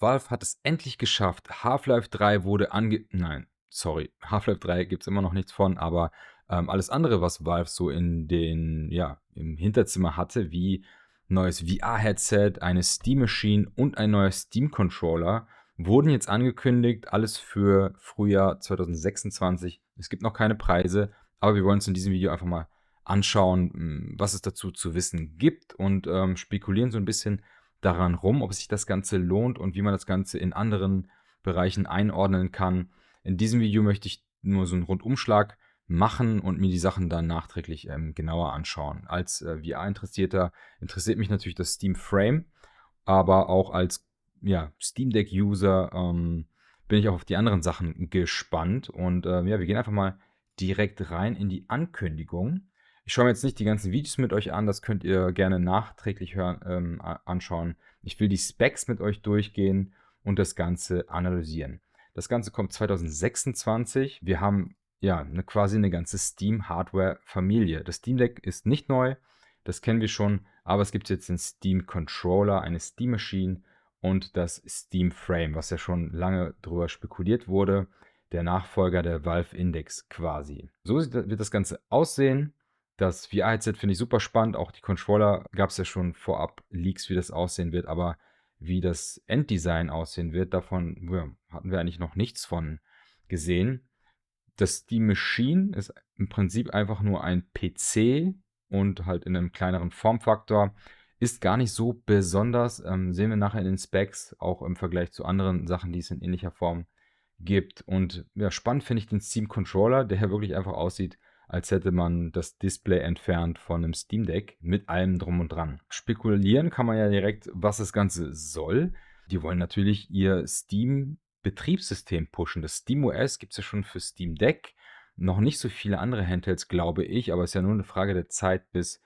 Valve hat es endlich geschafft. Half-Life 3 wurde nein, sorry, Half-Life 3 gibt's immer noch nichts von, aber, alles andere, was Valve so im Hinterzimmer hatte, wie neues VR-Headset, eine Steam Machine und ein neuer Steam-Controller, wurden jetzt angekündigt, alles für Frühjahr 2026. Es gibt noch keine Preise, aber wir wollen uns in diesem Video einfach mal anschauen, was es dazu zu wissen gibt und, spekulieren so ein bisschen daran rum, ob sich das Ganze lohnt und wie man das Ganze in anderen Bereichen einordnen kann. In diesem Video möchte ich nur so einen Rundumschlag machen und mir die Sachen dann nachträglich, genauer anschauen. Als, VR-Interessierter interessiert mich natürlich das Steam Frame, aber auch als, ja, Steam Deck-User, bin ich auch auf die anderen Sachen gespannt und, ja, wir gehen einfach mal direkt rein in die Ankündigung. Ich schaue mir jetzt nicht die ganzen Videos mit euch an, das könnt ihr gerne nachträglich hören anschauen. Ich will die Specs mit euch durchgehen und das Ganze analysieren. Das Ganze kommt 2026. Wir haben, ja, quasi 'ne ganze Steam-Hardware-Familie. Das Steam Deck ist nicht neu, das kennen wir schon, aber es gibt jetzt den Steam Controller, eine Steam Machine und das Steam Frame, was ja schon lange drüber spekuliert wurde, der Nachfolger der Valve Index quasi. So wird das Ganze aussehen. Das VR-Headset finde ich super spannend. Auch die Controller gab es ja schon vorab Leaks, wie das aussehen wird, aber wie das Enddesign aussehen wird, davon, ja, hatten wir eigentlich noch nichts von gesehen. Das Steam Machine ist im Prinzip einfach nur ein PC und halt in einem kleineren Formfaktor. Ist gar nicht so besonders, sehen wir nachher in den Specs, auch im Vergleich zu anderen Sachen, die es in ähnlicher Form gibt. Und ja, spannend finde ich den Steam Controller, der ja wirklich einfach aussieht, als hätte man das Display entfernt von einem Steam Deck mit allem drum und dran. Spekulieren kann man ja direkt, was das Ganze soll. Die wollen natürlich ihr Steam-Betriebssystem pushen. Das SteamOS gibt es ja schon für Steam Deck. Noch nicht so viele andere Handhelds, glaube ich, aber es ist ja nur eine Frage der Zeit, bis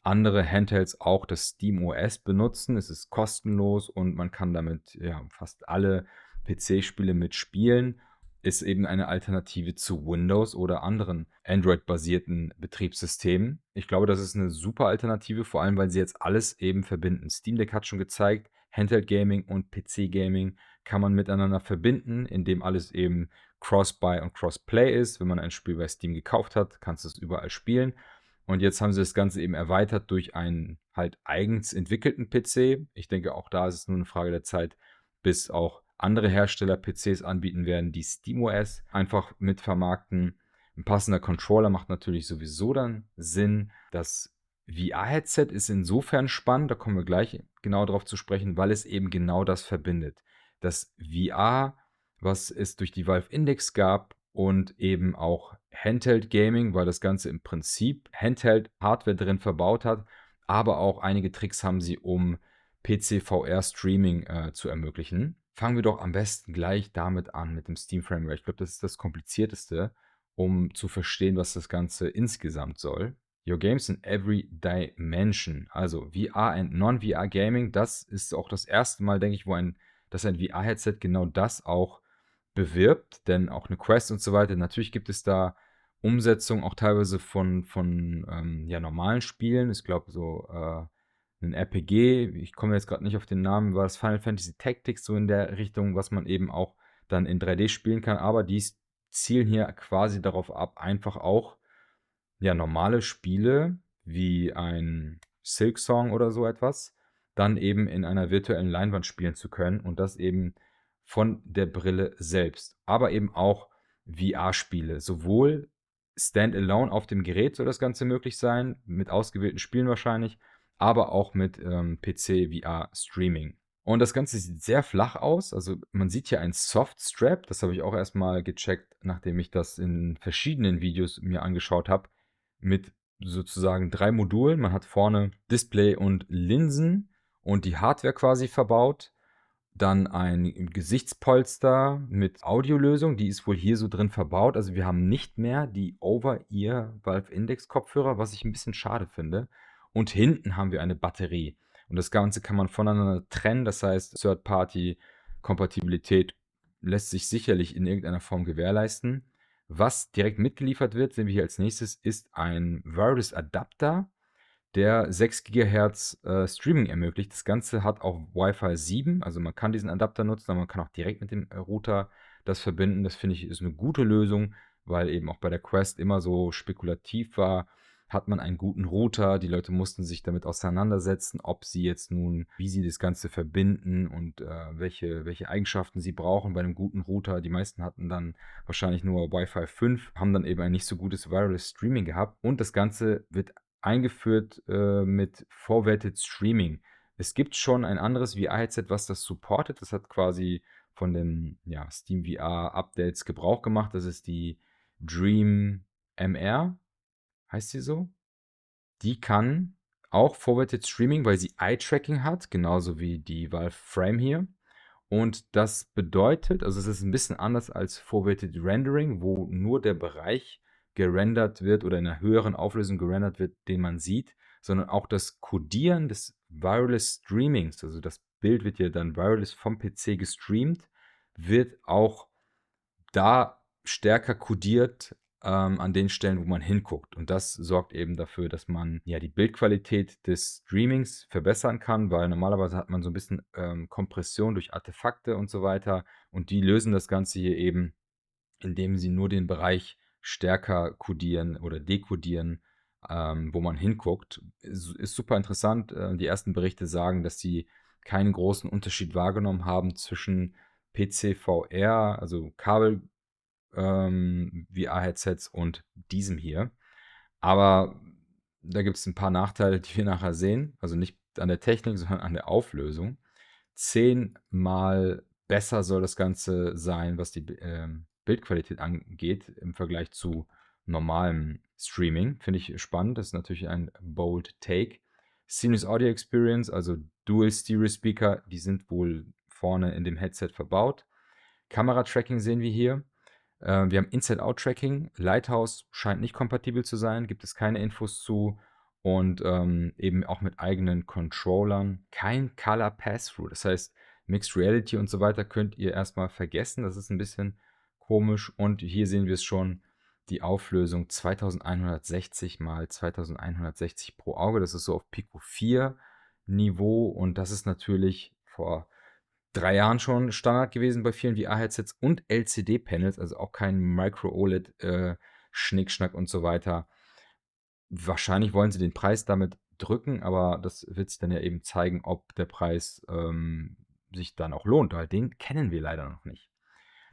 andere Handhelds auch das SteamOS benutzen. Es ist kostenlos und man kann damit ja fast alle PC-Spiele mitspielen. Ist eben eine Alternative zu Windows oder anderen Android-basierten Betriebssystemen. Ich glaube, das ist eine super Alternative, vor allem, weil sie jetzt alles eben verbinden. Steam Deck hat schon gezeigt, Handheld Gaming und PC Gaming kann man miteinander verbinden, indem alles eben Cross-Buy und Cross-Play ist. Wenn man ein Spiel bei Steam gekauft hat, kannst du es überall spielen. Und jetzt haben sie das Ganze eben erweitert durch einen halt eigens entwickelten PC. Ich denke, auch da ist es nur eine Frage der Zeit, bis auch andere Hersteller PCs anbieten werden, die SteamOS einfach mit vermarkten. Ein passender Controller macht natürlich sowieso dann Sinn. Das VR-Headset ist insofern spannend, da kommen wir gleich genau drauf zu sprechen, weil es eben genau das verbindet. Das VR, was es durch die Valve Index gab und eben auch Handheld Gaming, weil das Ganze im Prinzip Handheld-Hardware drin verbaut hat, aber auch einige Tricks haben sie, um PC-VR-Streaming zu ermöglichen. Fangen wir doch am besten gleich damit an, mit dem Steam Framework. Ich glaube, das ist das Komplizierteste, um zu verstehen, was das Ganze insgesamt soll. Your Games in Every Dimension, also VR and Non-VR Gaming, das ist auch das erste Mal, denke ich, dass ein VR-Headset genau das auch bewirbt, denn auch eine Quest und so weiter, natürlich gibt es da Umsetzungen auch teilweise von ja, normalen Spielen. Ich glaube, so 'nen RPG, ich komme jetzt gerade nicht auf den Namen, war das Final Fantasy Tactics so in der Richtung, was man eben auch dann in 3D spielen kann, aber die zielen hier quasi darauf ab, einfach auch, ja, normale Spiele wie ein Silksong oder so etwas dann eben in einer virtuellen Leinwand spielen zu können und das eben von der Brille selbst. Aber eben auch VR-Spiele, sowohl standalone auf dem Gerät soll das Ganze möglich sein, mit ausgewählten Spielen wahrscheinlich, aber auch mit, PC-VR-Streaming. Und das Ganze sieht sehr flach aus. Also, man sieht hier ein Soft-Strap, das habe ich auch erst mal gecheckt, nachdem ich das in verschiedenen Videos mir angeschaut habe, mit sozusagen 3 Modulen. Man hat vorne Display und Linsen und die Hardware quasi verbaut. Dann ein Gesichtspolster mit Audiolösung, die ist wohl hier so drin verbaut. Also, wir haben nicht mehr die Over-Ear Valve Index Kopfhörer, was ich ein bisschen schade finde. Und hinten haben wir eine Batterie. Und das Ganze kann man voneinander trennen. Das heißt, Third-Party-Kompatibilität lässt sich sicherlich in irgendeiner Form gewährleisten. Was direkt mitgeliefert wird, sehen wir hier als Nächstes, ist ein Wireless Adapter. der 6 GHz, Streaming ermöglicht. Das Ganze hat auch Wi-Fi 7, also man kann diesen Adapter nutzen, aber man kann auch direkt mit dem, Router das verbinden. Das finde ich, ist eine gute Lösung, weil eben auch bei der Quest immer so spekulativ war: Hat man einen guten Router? Die Leute mussten sich damit auseinandersetzen, ob sie jetzt nun wie sie das Ganze verbinden und, welche Eigenschaften sie brauchen bei einem guten Router. Die meisten hatten dann wahrscheinlich nur Wi-Fi 5, haben dann eben ein nicht so gutes Wireless Streaming gehabt, und das Ganze wird eingeführt, mit Forwarded Streaming. Es gibt schon ein anderes VR-Headset, was das supportet. Das hat quasi von den, ja, Steam VR-Updates Gebrauch gemacht. Das ist die Dream MR, heißt sie so? Die kann auch Forwarded Streaming, weil sie Eye-Tracking hat, genauso wie die Valve Frame hier. Und das bedeutet, also es ist ein bisschen anders als Forwarded Rendering, wo nur der Bereich gerendert wird oder in einer höheren Auflösung gerendert wird, den man sieht, sondern auch das Codieren des Wireless Streamings, also das Bild wird ja dann wireless vom PC gestreamt, wird auch da stärker kodiert, an den Stellen, wo man hinguckt. Und das sorgt eben dafür, dass man, ja, die Bildqualität des Streamings verbessern kann, weil normalerweise hat man so ein bisschen, Kompression durch Artefakte und so weiter. Und die lösen das Ganze hier eben, indem sie nur den Bereich stärker kodieren oder dekodieren, wo man hinguckt. Ist super interessant. Die ersten Berichte sagen, dass sie keinen großen Unterschied wahrgenommen haben zwischen PC-VR, also Kabel, VR-Headsets und diesem hier. Aber da gibt es ein paar Nachteile, die wir nachher sehen. Also nicht an der Technik, sondern an der Auflösung. 10-mal besser soll das Ganze sein, was die Bildqualität angeht, im Vergleich zu normalem Streaming. Finde ich spannend. Das ist natürlich ein bold Take. Seamless Audio Experience, also Dual Stereo Speaker, die sind wohl vorne in dem Headset verbaut. Kamera-Tracking sehen wir hier. Wir haben Inside-Out-Tracking. Lighthouse scheint nicht kompatibel zu sein, gibt es keine Infos zu. Und eben auch mit eigenen Controllern. Kein Color Pass-Through. Das heißt, Mixed Reality und so weiter könnt ihr erstmal vergessen. Das ist ein bisschen komisch. Und hier sehen wir es schon, die Auflösung 2160 mal 2160 pro Auge. Das ist so auf Pico 4 Niveau. Und das ist natürlich vor 3 Jahren schon Standard gewesen bei vielen VR-Headsets und LCD-Panels, also auch kein Micro-OLED, Schnickschnack und so weiter. Wahrscheinlich wollen sie den Preis damit drücken, aber das wird sich dann ja eben zeigen, ob der Preis, sich dann auch lohnt, weil den kennen wir leider noch nicht.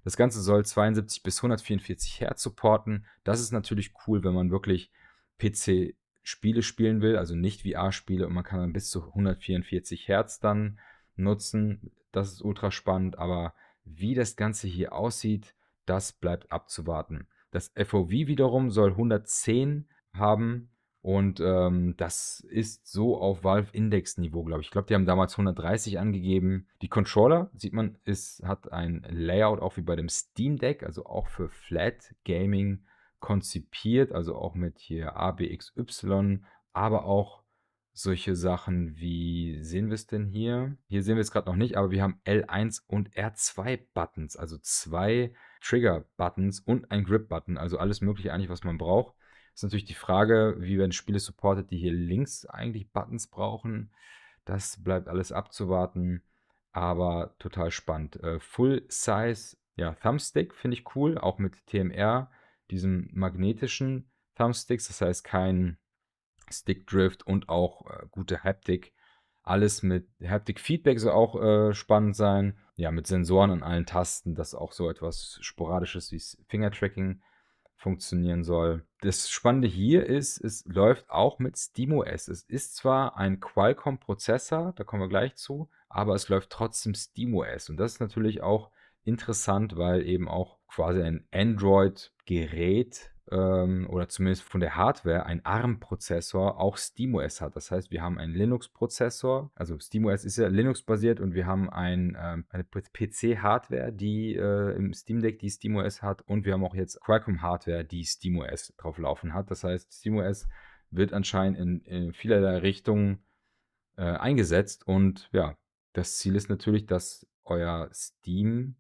Das Ganze soll 72 bis 144 Hertz supporten. Das ist natürlich cool, wenn man wirklich PC-Spiele spielen will, also nicht VR-Spiele, und man kann dann bis zu 144 Hertz dann nutzen. Das ist ultra spannend, aber wie das Ganze hier aussieht, das bleibt abzuwarten. Das FOV wiederum soll 110 haben und das ist so auf Valve Index-Niveau, glaube ich. Ich glaube, die haben damals 130 angegeben. Die Controller, sieht man, hat ein Layout auch wie bei dem Steam Deck, also auch für Flat Gaming konzipiert, also auch mit hier ABXY, aber auch solche Sachen wie, sehen wir es denn hier? Hier sehen wir es gerade noch nicht, aber wir haben L1 und R2 Buttons, also 2 Trigger-Buttons und ein Grip-Button, also alles Mögliche eigentlich, was man braucht. Ist natürlich die Frage, wie werden Spiele supported, die hier links eigentlich Buttons brauchen. Das bleibt alles abzuwarten, aber total spannend. Full-Size, ja, Thumbstick finde ich cool, auch mit TMR, diesem magnetischen Thumbsticks, das heißt kein Stickdrift und auch gute Haptik. Alles mit Haptic-Feedback soll auch spannend sein. Ja, mit Sensoren an allen Tasten, dass auch so etwas Sporadisches wie Finger-Tracking funktionieren soll. Das Spannende hier ist, es läuft auch mit SteamOS. Es ist zwar ein Qualcomm-Prozessor, da kommen wir gleich zu, aber es läuft trotzdem SteamOS. Und das ist natürlich auch interessant, weil eben auch quasi ein Android-Gerät oder zumindest von der Hardware ein ARM-Prozessor auch SteamOS hat. Das heißt, wir haben einen Linux-Prozessor, also SteamOS ist ja Linux-basiert, und wir haben eine PC-Hardware, die im Steam Deck die SteamOS hat, und wir haben auch jetzt Qualcomm-Hardware, die SteamOS drauf laufen hat. Das heißt, SteamOS wird anscheinend in vielerlei Richtungen eingesetzt, und ja, das Ziel ist natürlich, dass eure Steam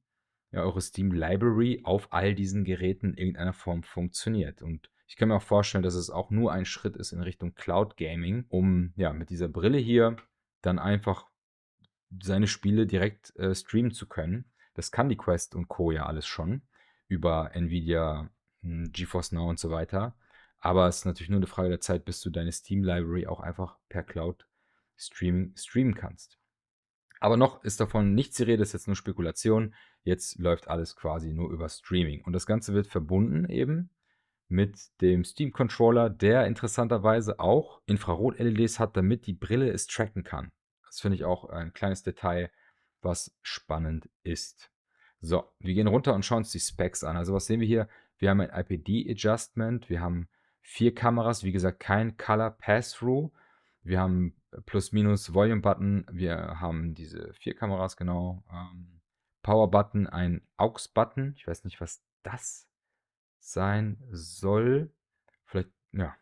Library auf all diesen Geräten in irgendeiner Form funktioniert. Und Ich kann mir auch vorstellen, dass es auch nur ein Schritt ist in Richtung Cloud Gaming, um ja mit dieser Brille hier dann einfach seine Spiele direkt, streamen zu können. Das kann die Quest und Co. ja alles schon über Nvidia, GeForce Now und so weiter. Aber es ist natürlich nur eine Frage der Zeit, bis du deine Steam-Library auch einfach per Cloud streamen kannst. Aber noch ist davon nichts die Rede, ist jetzt nur Spekulation. Jetzt läuft alles quasi nur über Streaming. Und das Ganze wird verbunden eben mit dem Steam-Controller, der interessanterweise auch Infrarot-LEDs hat, damit die Brille es tracken kann. Das finde ich auch ein kleines Detail, was spannend ist. So, wir gehen runter und schauen uns die Specs an. Also was sehen wir hier? Wir haben ein IPD-Adjustment, wir haben 4 Kameras, wie gesagt, kein Color Pass-Through. Wir haben Plus-Minus Volume-Button, wir haben diese 4 Kameras, genau. Power-Button, ein AUX-Button. Ich weiß nicht, was das sein soll. Vielleicht, ja,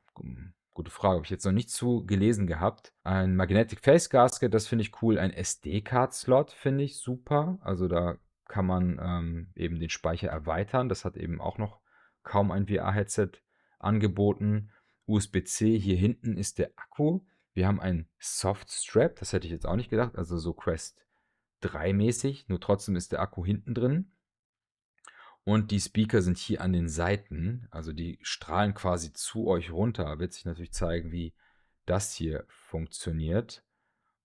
gute Frage. Habe ich jetzt noch nicht zu gelesen gehabt. Ein Magnetic Face Gasket, das finde ich cool. Ein SD-Card-Slot finde ich super. Also da kann man eben den Speicher erweitern. Das hat eben auch noch kaum ein VR-Headset angeboten. USB-C, hier hinten ist der Akku. Wir haben ein Soft Strap, das hätte ich jetzt auch nicht gedacht. Also so Quest 3 mäßig, nur trotzdem ist der Akku hinten drin. Und die Speaker sind hier an den Seiten, also die strahlen quasi zu euch runter. Wird sich natürlich zeigen, wie das hier funktioniert.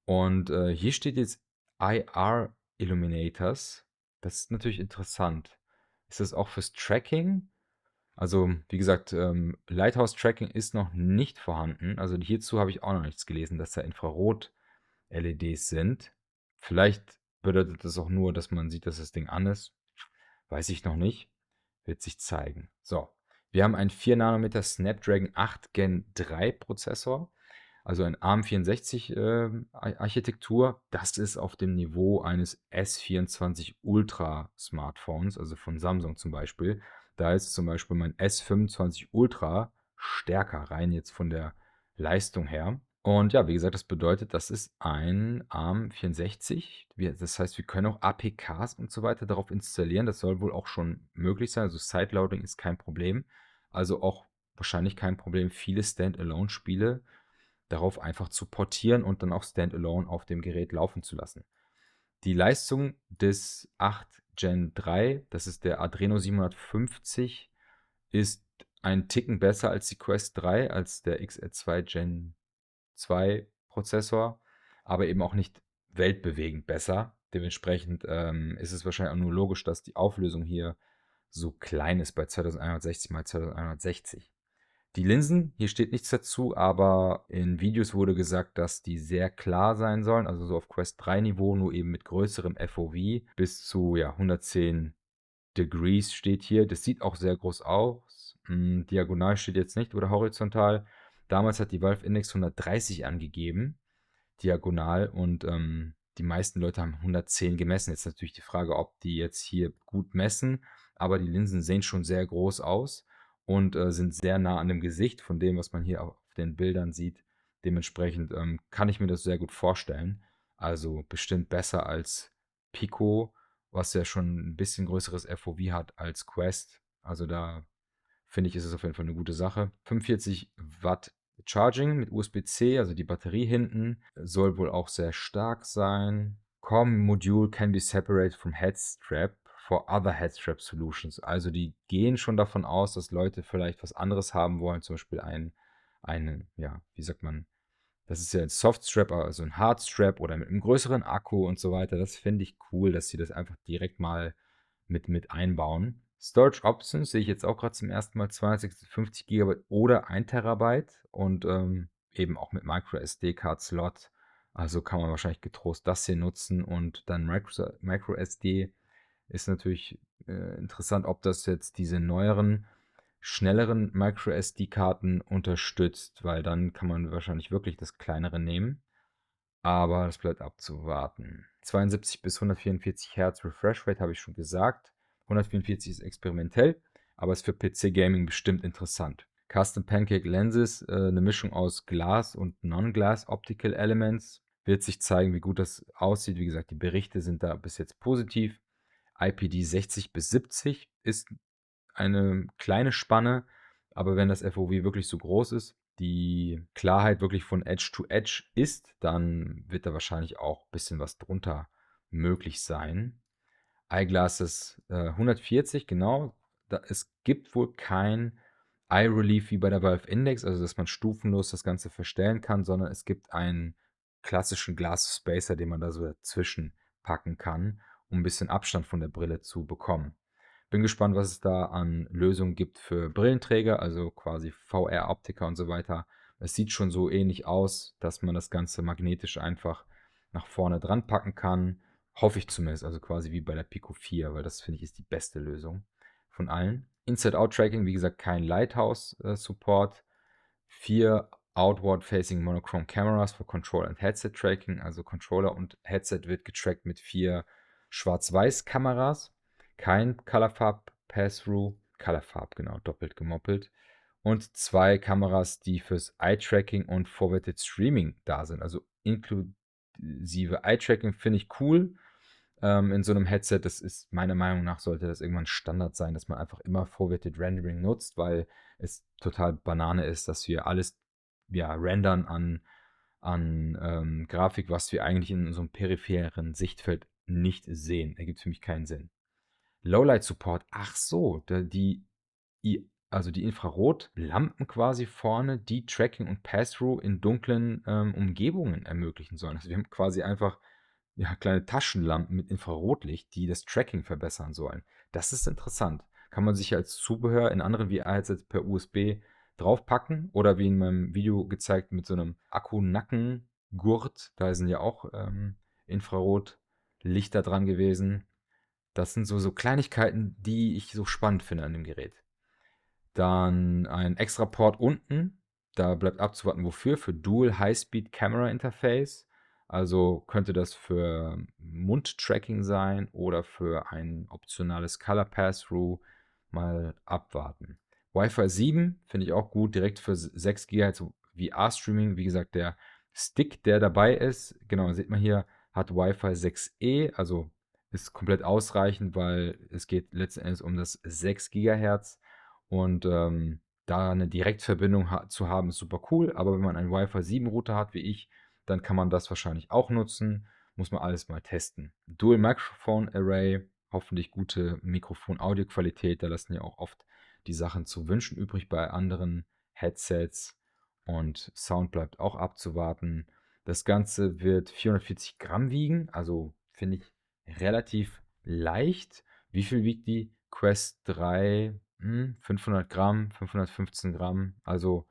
Und hier steht jetzt IR Illuminators. Das ist natürlich interessant. Ist das auch fürs Tracking? Also, wie gesagt, Lighthouse-Tracking ist noch nicht vorhanden. Also hierzu habe ich auch noch nichts gelesen, dass da Infrarot-LEDs sind. Vielleicht bedeutet das auch nur, dass man sieht, dass das Ding an ist. Weiß ich noch nicht. Wird sich zeigen. So, wir haben einen 4 Nanometer Snapdragon 8 Gen 3 Prozessor, also ein ARM64 Architektur. Das ist auf dem Niveau eines S24 Ultra Smartphones, also von Samsung zum Beispiel. Da ist zum Beispiel mein S25 Ultra stärker, rein jetzt von der Leistung her. Und ja, wie gesagt, das bedeutet, das ist ein ARM64. Das heißt, wir können auch APKs und so weiter darauf installieren. Das soll wohl auch schon möglich sein. Also Sideloading ist kein Problem. Also auch wahrscheinlich kein Problem, viele Standalone-Spiele darauf einfach zu portieren und dann auch Standalone auf dem Gerät laufen zu lassen. Die Leistung des 8 Gen 3, das ist der Adreno 750, ist ein Ticken besser als die Quest 3, als der XR2 Gen 2 Prozessor, aber eben auch nicht weltbewegend besser. Dementsprechend ist es wahrscheinlich auch nur logisch, dass die Auflösung hier so klein ist bei 2160 x 2160. Die Linsen, hier steht nichts dazu, aber in Videos wurde gesagt, dass die sehr klar sein sollen, also so auf Quest 3 Niveau, nur eben mit größerem FOV bis zu ja, 110 Degrees steht hier. Das sieht auch sehr groß aus. Diagonal steht jetzt nicht oder horizontal. Damals hat die Valve Index 130 angegeben, diagonal, und die meisten Leute haben 110 gemessen. Jetzt natürlich die Frage, ob die jetzt hier gut messen, aber die Linsen sehen schon sehr groß aus und sind sehr nah an dem Gesicht von dem, was man hier auf den Bildern sieht. Dementsprechend kann ich mir das sehr gut vorstellen. Also bestimmt besser als Pico, was ja schon ein bisschen größeres FOV hat als Quest. Also da finde ich, ist es auf jeden Fall eine gute Sache. 45 Watt Charging mit USB-C, also die Batterie hinten, soll wohl auch sehr stark sein. COM Module can be separated from head strap for other head strap solutions. Also die gehen schon davon aus, dass Leute vielleicht was anderes haben wollen, zum Beispiel einen, ja, wie sagt man, das ist ja ein Softstrap, also ein Hardstrap oder mit einem größeren Akku und so weiter. Das finde ich cool, dass sie das einfach direkt mal mit einbauen. Storage Options sehe ich jetzt auch gerade zum ersten Mal 256 GB oder 1 Terabyte und eben auch mit Micro SD Card Slot. Also kann man wahrscheinlich getrost das hier nutzen und dann Micro SD ist natürlich interessant, ob das jetzt diese neueren schnelleren MicroSD-Karten unterstützt, weil dann kann man wahrscheinlich wirklich das kleinere nehmen. Aber das bleibt abzuwarten. 72 bis 144 Hertz Refresh Rate habe ich schon gesagt. 144 ist experimentell, aber ist für PC Gaming bestimmt interessant. Custom Pancake Lenses, eine Mischung aus Glas und Non-Glass Optical Elements. Wird sich zeigen, wie gut das aussieht. Wie gesagt, die Berichte sind da bis jetzt positiv. IPD 60 bis 70 ist eine kleine Spanne, Aber wenn das FOV wirklich so groß ist, die Klarheit wirklich von Edge to Edge ist, dann wird da wahrscheinlich auch ein bisschen was drunter möglich sein. Eyeglasses 140, genau. Es gibt wohl kein Eye Relief wie bei der Valve Index, also dass man stufenlos das Ganze verstellen kann, sondern es gibt einen klassischen Glass Spacer, den man da so dazwischen packen kann, um ein bisschen Abstand von der Brille zu bekommen. Bin gespannt, was es da an Lösungen gibt für Brillenträger, also quasi VR-Optiker und so weiter. Es sieht schon so ähnlich aus, dass man das Ganze magnetisch einfach nach vorne dran packen kann. Hoffe ich zumindest, also quasi wie bei der Pico 4, weil das finde ich ist die beste Lösung von allen. Inside-Out-Tracking, wie gesagt, kein Lighthouse-Support. 4 Outward-Facing Monochrome Cameras für Controller und Headset-Tracking. Also Controller und Headset wird getrackt mit 4 Schwarz-Weiß-Kameras. Kein Colorfarb Pass-Through. Colorfarb, genau, doppelt gemoppelt. Und 2 Kameras, die fürs Eye-Tracking und Forwarded Streaming da sind. Also inklusive Eye-Tracking finde ich cool. In so einem Headset, das ist meiner Meinung nach, sollte das irgendwann Standard sein, dass man einfach immer Forwarded Rendering nutzt, weil es total Banane ist, dass wir alles ja, rendern an Grafik, was wir eigentlich in so einem peripheren Sichtfeld nicht sehen. Ergibt für mich keinen Sinn. Lowlight Support, ach so, also die Infrarotlampen quasi vorne, die Tracking und Pass-Through in dunklen Umgebungen ermöglichen sollen. Also wir haben quasi einfach ja, kleine Taschenlampen mit Infrarotlicht, die das Tracking verbessern sollen. Das ist interessant. Kann man sich als Zubehör in anderen VR-Headsets per USB draufpacken oder wie in meinem Video gezeigt mit so einem Akku-Nackengurt. Da sind ja auch Infrarotlichter dran gewesen. Das sind so Kleinigkeiten, die ich so spannend finde an dem Gerät. Dann ein extra Port unten. Da bleibt abzuwarten, wofür. Für Dual High-Speed Camera Interface. Also könnte das für Mundtracking sein oder für ein optionales Color Pass-Through. Mal abwarten. Wi-Fi 7 finde ich auch gut, direkt für 6 GHz VR-Streaming. Wie gesagt, der Stick, der dabei ist, genau, sieht man hier, hat Wi-Fi 6E, also ist komplett ausreichend, weil es geht letzten Endes um das 6 GHz und da eine Direktverbindung zu haben, ist super cool. Aber wenn man einen Wi-Fi 7 Router hat wie ich, dann kann man das wahrscheinlich auch nutzen. Muss man alles mal testen. Dual Microphone Array, hoffentlich gute Mikrofon-Audio-Qualität. Da lassen ja auch oft die Sachen zu wünschen übrig bei anderen Headsets. Und Sound bleibt auch abzuwarten. Das Ganze wird 440 Gramm wiegen, also finde ich relativ leicht. Wie viel wiegt die Quest 3? 500 Gramm, 515 Gramm, also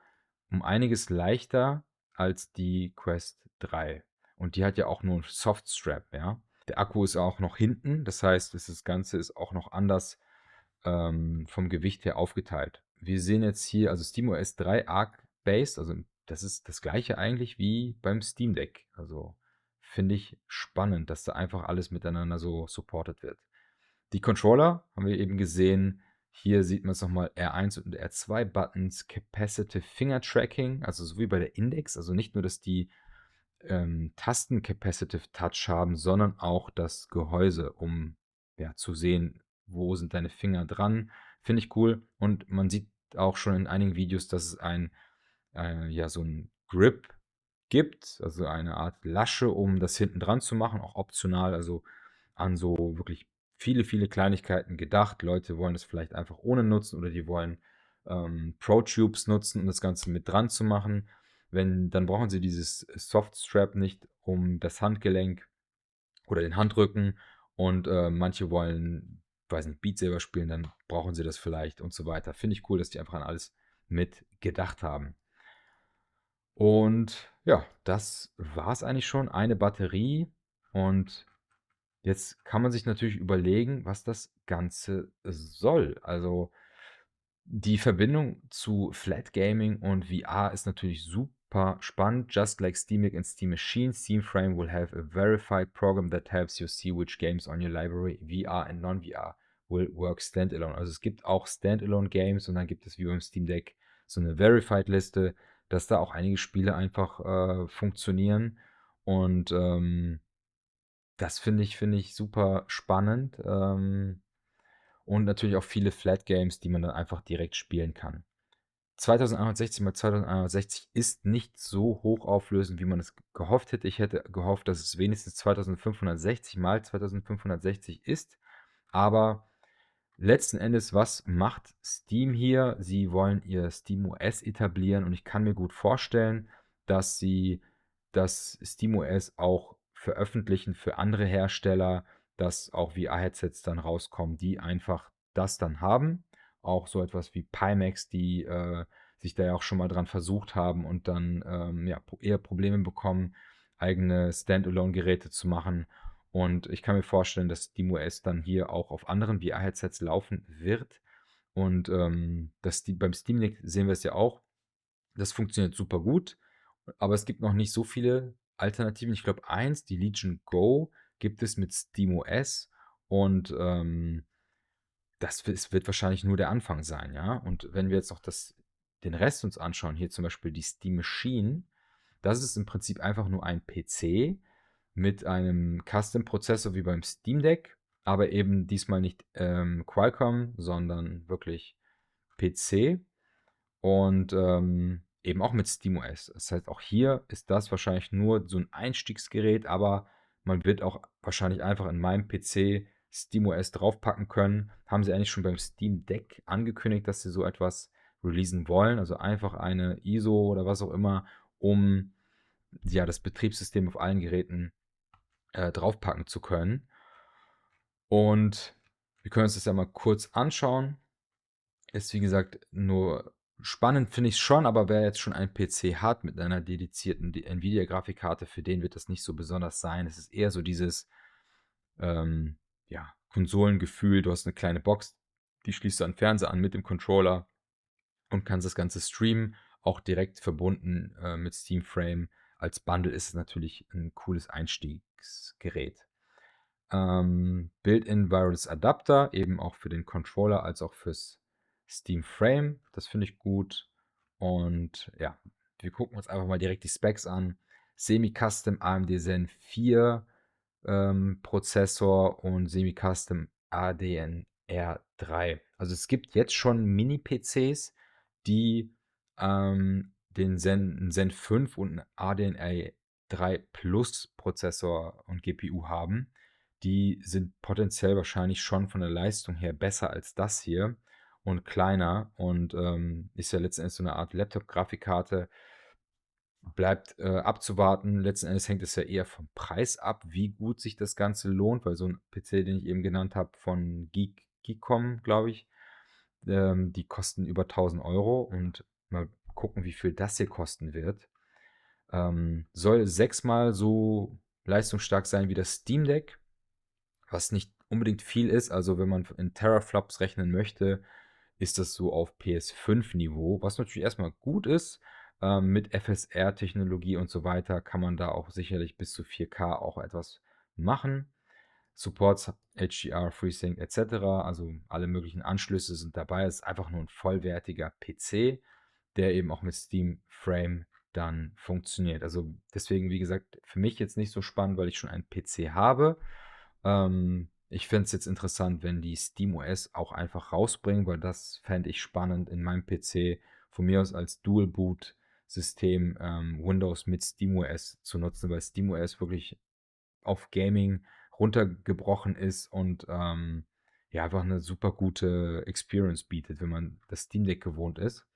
um einiges leichter als die Quest 3. Und die hat ja auch nur 'n Softstrap, ja. Der Akku ist auch noch hinten, das heißt, das Ganze ist auch noch anders, vom Gewicht her aufgeteilt. Wir sehen jetzt hier also SteamOS 3 Arc-based, also das ist das Gleiche eigentlich wie beim Steam Deck. Also, finde ich spannend, dass da einfach alles miteinander so supported wird. Die Controller haben wir eben gesehen. Hier sieht man es nochmal R1 und R2 Buttons, Capacitive Finger Tracking, also so wie bei der Index. Also nicht nur, dass die Tasten Capacitive Touch haben, sondern auch das Gehäuse, um ja, zu sehen, wo sind deine Finger dran. Finde ich cool. Und man sieht auch schon in einigen Videos, dass es ja, so ein Grip gibt, also eine Art Lasche, um das hinten dran zu machen, auch optional, also an so wirklich viele Kleinigkeiten gedacht. Leute wollen das vielleicht einfach ohne nutzen oder die wollen Pro-Tubes nutzen, um das Ganze mit dran zu machen. Dann brauchen sie dieses Soft-Strap nicht um das Handgelenk oder den Handrücken und manche wollen, weiß nicht, Beat Saber spielen, dann brauchen sie das vielleicht und so weiter. Finde ich cool, dass die einfach an alles mit gedacht haben. Und ja, das war es eigentlich schon. Eine Batterie. Und jetzt kann man sich natürlich überlegen, was das Ganze soll. Also die Verbindung zu Flat Gaming und VR ist natürlich super spannend. Just like Steam Deck and Steam Machine, Steam Frame will have a verified program that helps you see which games on your library, VR and non-VR, will work standalone. Also es gibt auch Standalone Games und dann gibt es wie beim Steam Deck so eine Verified Liste, dass da auch einige Spiele einfach funktionieren. Und das finde ich super spannend. Und natürlich auch viele Flat Games, die man dann einfach direkt spielen kann. 2160 mal 2160 ist nicht so hochauflösend, wie man es gehofft hätte. Ich hätte gehofft, dass es wenigstens 2560 mal 2560 ist, aber letzten Endes, was macht Steam hier? Sie wollen ihr SteamOS etablieren und ich kann mir gut vorstellen, dass sie das SteamOS auch veröffentlichen für andere Hersteller, dass auch VR-Headsets dann rauskommen, die einfach das dann haben. Auch so etwas wie Pimax, die sich da ja auch schon mal dran versucht haben und dann ja, eher Probleme bekommen, eigene Standalone-Geräte zu machen. Und ich kann mir vorstellen, dass SteamOS dann hier auch auf anderen VR-Headsets laufen wird. Und beim Steam Deck sehen wir es ja auch. Das funktioniert super gut, aber es gibt noch nicht so viele Alternativen. Ich glaube, eins, die Legion Go, gibt es mit SteamOS und wird wahrscheinlich nur der Anfang sein, ja. Und wenn wir jetzt noch den Rest uns anschauen, hier zum Beispiel die Steam Machine, das ist im Prinzip einfach nur ein PC mit einem Custom-Prozessor wie beim Steam Deck, aber eben diesmal nicht Qualcomm, sondern wirklich PC und eben auch mit SteamOS. Das heißt, auch hier ist das wahrscheinlich nur so ein Einstiegsgerät, aber man wird auch wahrscheinlich einfach in meinem PC SteamOS draufpacken können. Haben sie eigentlich schon beim Steam Deck angekündigt, dass sie so etwas releasen wollen. Also einfach eine ISO oder was auch immer, um ja das Betriebssystem auf allen Geräten draufpacken zu können. Und wir können uns das ja mal kurz anschauen. Ist wie gesagt nur spannend, finde ich schon, aber wer jetzt schon einen PC hat mit einer dedizierten Nvidia-Grafikkarte, für den wird das nicht so besonders sein. Es ist eher so dieses ja, Konsolengefühl. Du hast eine kleine Box, die schließt du an den Fernseher an mit dem Controller und kannst das Ganze streamen, auch direkt verbunden mit Steam Frame. Als Bundle ist es natürlich ein cooles Einstiegsgerät. Built-in Wireless Adapter, eben auch für den Controller als auch fürs Steam Frame. Das finde ich gut. Und ja, wir gucken uns einfach mal direkt die Specs an. Semi-Custom AMD Zen 4 Prozessor und Semi-Custom ADNR3. Also es gibt jetzt schon Mini-PCs, die den Zen 5 und einen ADNR3 Plus Prozessor und GPU haben. Die sind potenziell wahrscheinlich schon von der Leistung her besser als das hier und kleiner und ist ja letzten Endes so eine Art Laptop-Grafikkarte. Bleibt abzuwarten. Letzten Endes hängt es ja eher vom Preis ab, wie gut sich das Ganze lohnt, weil so ein PC, den ich eben genannt habe, von Geekcom, glaube ich, die kosten über 1.000 € und mal gucken, wie viel das hier kosten wird. Soll sechsmal so leistungsstark sein wie das Steam Deck, was nicht unbedingt viel ist. Also wenn man in Teraflops rechnen möchte, ist das so auf PS5-Niveau, was natürlich erstmal gut ist. Mit FSR-Technologie und so weiter kann man da auch sicherlich bis zu 4K auch etwas machen. Supports HDR, FreeSync etc. Also alle möglichen Anschlüsse sind dabei. Es ist einfach nur ein vollwertiger PC, der eben auch mit Steam Frame dann funktioniert. Also deswegen, wie gesagt, für mich jetzt nicht so spannend, weil ich schon einen PC habe. Ich fände es jetzt interessant, wenn die SteamOS auch einfach rausbringen, weil das fände ich spannend in meinem PC von mir aus als Dual-Boot-System Windows mit SteamOS zu nutzen, weil SteamOS wirklich auf Gaming runtergebrochen ist und ja, einfach eine super gute Experience bietet, wenn man das Steam Deck gewohnt ist.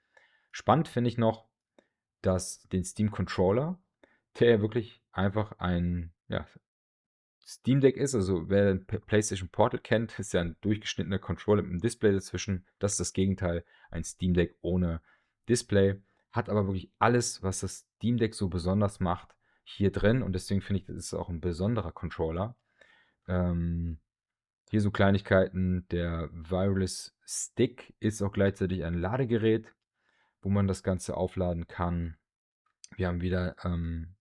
Spannend finde ich noch, dass den Steam Controller, der ja wirklich einfach ein ja, Steam Deck ist, also wer den PlayStation Portal kennt, ist ja ein durchgeschnittener Controller mit einem Display dazwischen. Das ist das Gegenteil, ein Steam Deck ohne Display. Hat aber wirklich alles, was das Steam Deck so besonders macht, hier drin. Und deswegen finde ich, das ist auch ein besonderer Controller. Ähm, Hier so Kleinigkeiten. Der Wireless Stick ist auch gleichzeitig ein Ladegerät, wo man das Ganze aufladen kann. Wir haben wieder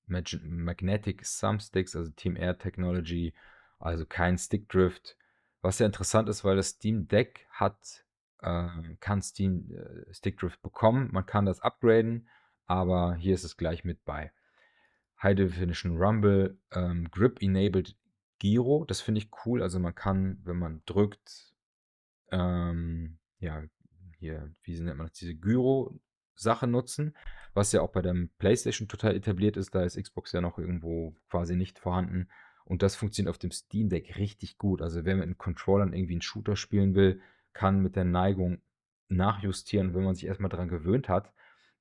Magnetic Thumbsticks, also Team Air Technology, also kein Stickdrift. Was ja interessant ist, weil das Steam Deck kann Steam Stickdrift bekommen. Man kann das upgraden, aber hier ist es gleich mit bei. High Definition Rumble, Grip Enabled Gyro, das finde ich cool. Also man kann, wenn man drückt, ja, hier, wie nennt man das, diese Gyro Sache nutzen, was ja auch bei der PlayStation total etabliert ist. Da ist Xbox ja noch irgendwo quasi nicht vorhanden. Und das funktioniert auf dem Steam Deck richtig gut. Also wer mit 'n Controllern irgendwie 'n Shooter spielen will, kann mit der Neigung nachjustieren. Wenn man sich erst mal dran gewöhnt hat,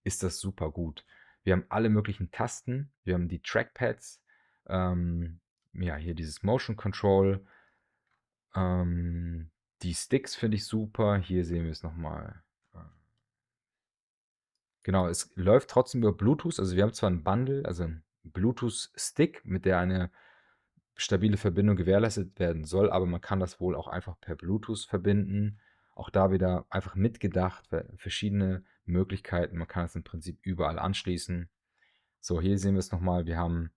ist das super gut. Wir haben alle möglichen Tasten, wir haben die Trackpads, ähm, ja, hier dieses Motion Control, ähm, die Sticks finde ich super. Hier sehen wir es noch mal. Äh, genau, es läuft trotzdem über Bluetooth. Also, wir haben zwar 'n Bundle, also 'n Bluetooth-Stick, mit der eine stabile Verbindung gewährleistet werden soll, aber man kann das wohl auch einfach per Bluetooth verbinden. Auch da wieder einfach mitgedacht, verschiedene Möglichkeiten. Man kann es im Prinzip überall anschließen. So, hier sehen wir es noch mal. Wir haben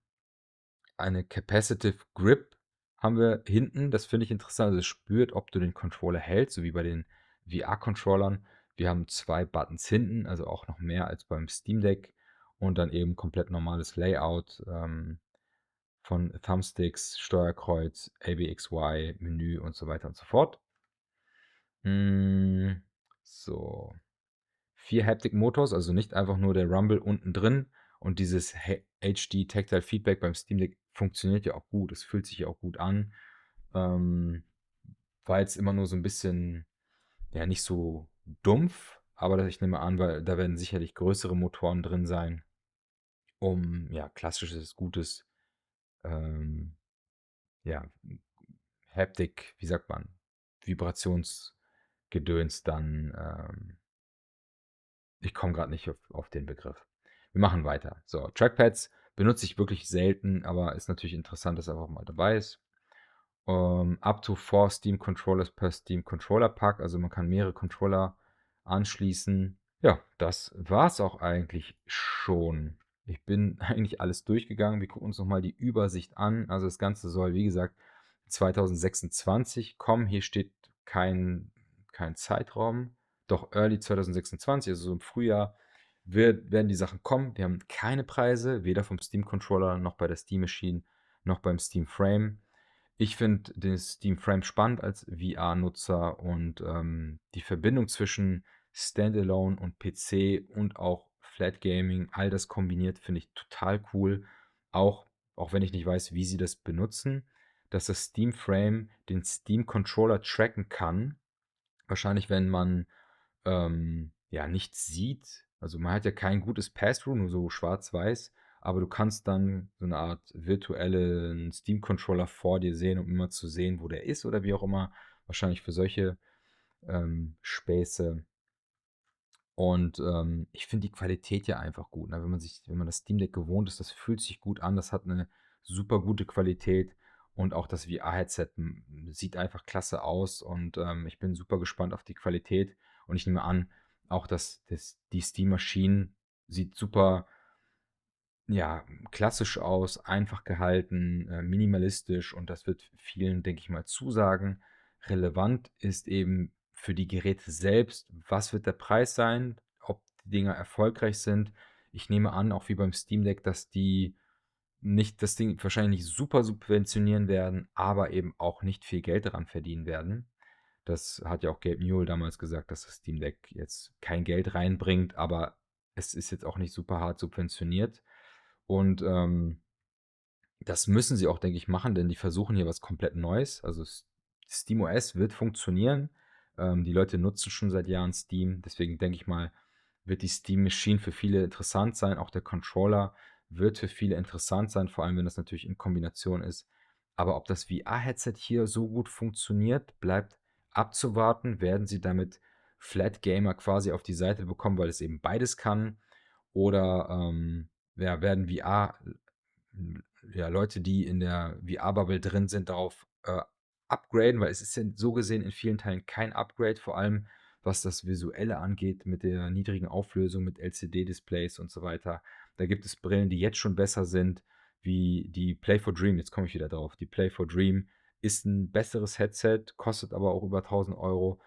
eine Capacitive Grip haben wir hinten. Das finde ich interessant. Also, es spürt, ob du den Controller hältst, so wie bei den VR-Controllern. Wir haben 2 Buttons hinten, also auch noch mehr als beim Steam Deck und dann eben komplett normales Layout, von Thumbsticks, Steuerkreuz, ABXY, Menü und so weiter und so fort. Hm, so. 4 Haptic Motors, also nicht einfach nur der Rumble unten drin und dieses HD Tactile Feedback beim Steam Deck funktioniert ja auch gut. Es fühlt sich ja auch gut an. Ähm, war jetzt immer nur so 'n bisschen, ja, nicht so dumpf, aber ich nehme an, weil da werden sicherlich größere Motoren drin sein, um, ja, klassisches, gutes, ähm, ja, Haptik, wie sagt man, Vibrationsgedöns dann, ich komme gerade nicht auf den Begriff. Wir machen weiter. So, Trackpads benutze ich wirklich selten, aber ist natürlich interessant, dass er einfach mal dabei ist. Up to 4 Steam Controllers per Steam Controller Pack, also man kann mehrere Controller anschließen. Ja, das war's auch eigentlich schon. Ich bin eigentlich alles durchgegangen. Wir gucken uns noch mal die Übersicht an. Also das Ganze soll, wie gesagt, 2026 kommen. Hier steht kein Zeitraum. Doch Early 2026, also so im Frühjahr, werden die Sachen kommen. Wir haben keine Preise, weder vom Steam Controller noch bei der Steam Machine noch beim Steam Frame. Ich finde den Steam Frame spannend als VR-Nutzer und, die Verbindung zwischen Standalone und PC und auch Flat Gaming, all das kombiniert, finde ich total cool. Auch wenn ich nicht weiß, wie sie das benutzen, dass das Steam Frame den Steam Controller tracken kann. Wahrscheinlich, wenn man, ja, nichts sieht. Also, man hat ja kein gutes Pass-Through, nur so schwarz-weiß, aber du kannst dann so 'ne Art virtuellen Steam-Controller vor dir sehen, um immer zu sehen, wo der ist oder wie auch immer. Wahrscheinlich für solche, Späße. Und, ich finde die Qualität ja einfach gut, ne? Wenn man das Steam Deck gewohnt ist, das fühlt sich gut an, das hat 'ne super gute Qualität und auch das VR-Headset, sieht einfach klasse aus und, ich bin super gespannt auf die Qualität und ich nehme an, auch die Steam Machine sieht super, ja, klassisch aus, einfach gehalten, minimalistisch und das wird vielen, denke ich mal, zusagen. Relevant ist eben für die Geräte selbst, was wird der Preis sein, ob die Dinger erfolgreich sind. Ich nehme an, auch wie beim Steam Deck, dass die nicht das Ding wahrscheinlich nicht super subventionieren werden, aber eben auch nicht viel Geld daran verdienen werden. Das hat ja auch Gabe Newell damals gesagt, dass das Steam Deck jetzt kein Geld reinbringt, aber es ist jetzt auch nicht super hart subventioniert. Und, das müssen sie auch, denke ich, machen, denn die versuchen hier was komplett Neues. Also, SteamOS wird funktionieren. Die Leute nutzen schon seit Jahren Steam. Deswegen denke ich mal, wird die Steam Machine für viele interessant sein. Auch der Controller wird für viele interessant sein, vor allem wenn das natürlich in Kombination ist. Aber ob das VR-Headset hier so gut funktioniert, bleibt abzuwarten. Werden sie damit Flat Gamer quasi auf die Seite bekommen, weil es eben beides kann? Oder, ja, werden VR ja, Leute, die in der VR-Bubble drin sind, darauf, upgraden, weil es ist ja so gesehen in vielen Teilen kein Upgrade, vor allem was das Visuelle angeht mit der niedrigen Auflösung, mit LCD-Displays und so weiter. Da gibt es Brillen, die jetzt schon besser sind, wie die Play for Dream. Jetzt komme ich wieder drauf. Die Play for Dream ist ein besseres Headset, kostet aber auch über 1.000 €.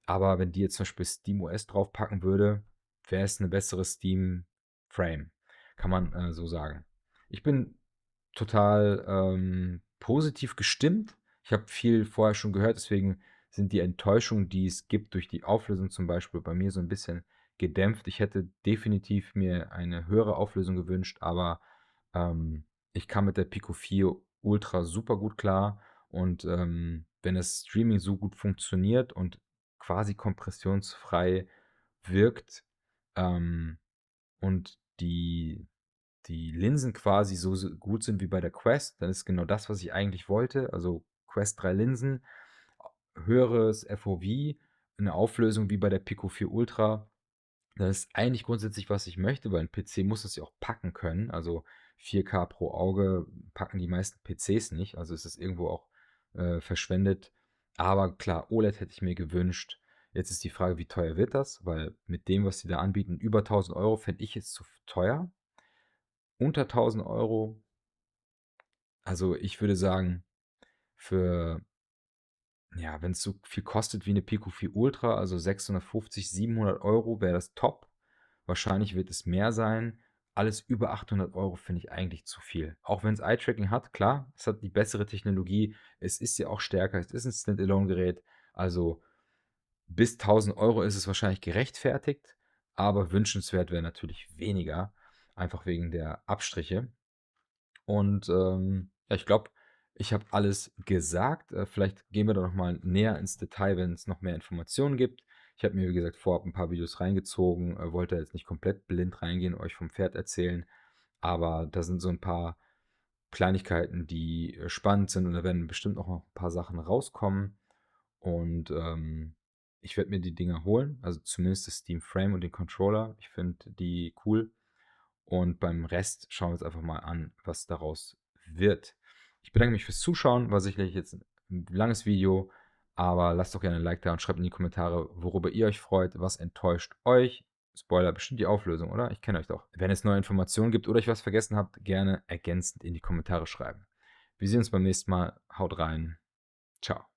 Aber wenn die jetzt zum Beispiel SteamOS draufpacken würde, wäre es eine bessere Steam Frame, kann man, so sagen. Ich bin total, positiv gestimmt. Ich habe viel vorher schon gehört, deswegen sind die Enttäuschungen, die es gibt durch die Auflösung zum Beispiel, bei mir so ein bisschen gedämpft. Ich hätte definitiv mir eine höhere Auflösung gewünscht, aber, ich kam mit der Pico 4 Ultra super gut klar und, wenn das Streaming so gut funktioniert und quasi kompressionsfrei wirkt, ähm, und die Linsen quasi so gut sind wie bei der Quest, dann ist genau das, was ich eigentlich wollte. Also, Quest 3 Linsen, höheres FOV, 'ne Auflösung wie bei der Pico 4 Ultra. Das ist eigentlich grundsätzlich, was ich möchte, weil 'n PC muss das ja auch packen können. Also, 4K pro Auge packen die meisten PCs nicht, also es ist irgendwo auch, verschwendet. Aber klar, OLED hätte ich mir gewünscht. Jetzt ist die Frage, wie teuer wird das? Weil mit dem, was sie da anbieten, über 1.000 € fände ich jetzt zu teuer. Unter 1.000 €, also ich würde sagen, für ja, wenn es so viel kostet wie eine Pico 4 Ultra, also 650, 700 € wäre das top. Wahrscheinlich wird es mehr sein. Alles über 800 € finde ich eigentlich zu viel. Auch wenn es Eye-Tracking hat, klar, es hat die bessere Technologie. Es ist ja auch stärker. Es ist ein Standalone-Gerät. Also bis 1.000 € ist es wahrscheinlich gerechtfertigt, aber wünschenswert wäre natürlich weniger, einfach wegen der Abstriche. Und, ja, ich glaube, ich habe alles gesagt. Vielleicht gehen wir da noch mal näher ins Detail, wenn es noch mehr Informationen gibt. Ich habe mir, wie gesagt, vorab ein paar Videos reingezogen, wollte jetzt nicht komplett blind reingehen, euch vom Pferd erzählen, aber da sind so ein paar Kleinigkeiten, die, spannend sind und da werden bestimmt auch noch ein paar Sachen rauskommen und, ich werde mir die Dinger holen, also zumindest das Steam Frame und den Controller. Ich finde die cool. Und beim Rest schauen wir uns einfach mal an, was daraus wird. Ich bedanke mich fürs Zuschauen. War sicherlich jetzt ein langes Video, aber lasst doch gerne ein Like da und schreibt in die Kommentare, worüber ihr euch freut, was enttäuscht euch. Spoiler, bestimmt die Auflösung, oder? Ich kenne euch doch. Wenn es neue Informationen gibt oder ich was vergessen habt, gerne ergänzend in die Kommentare schreiben. Wir sehen uns beim nächsten Mal. Haut rein. Ciao.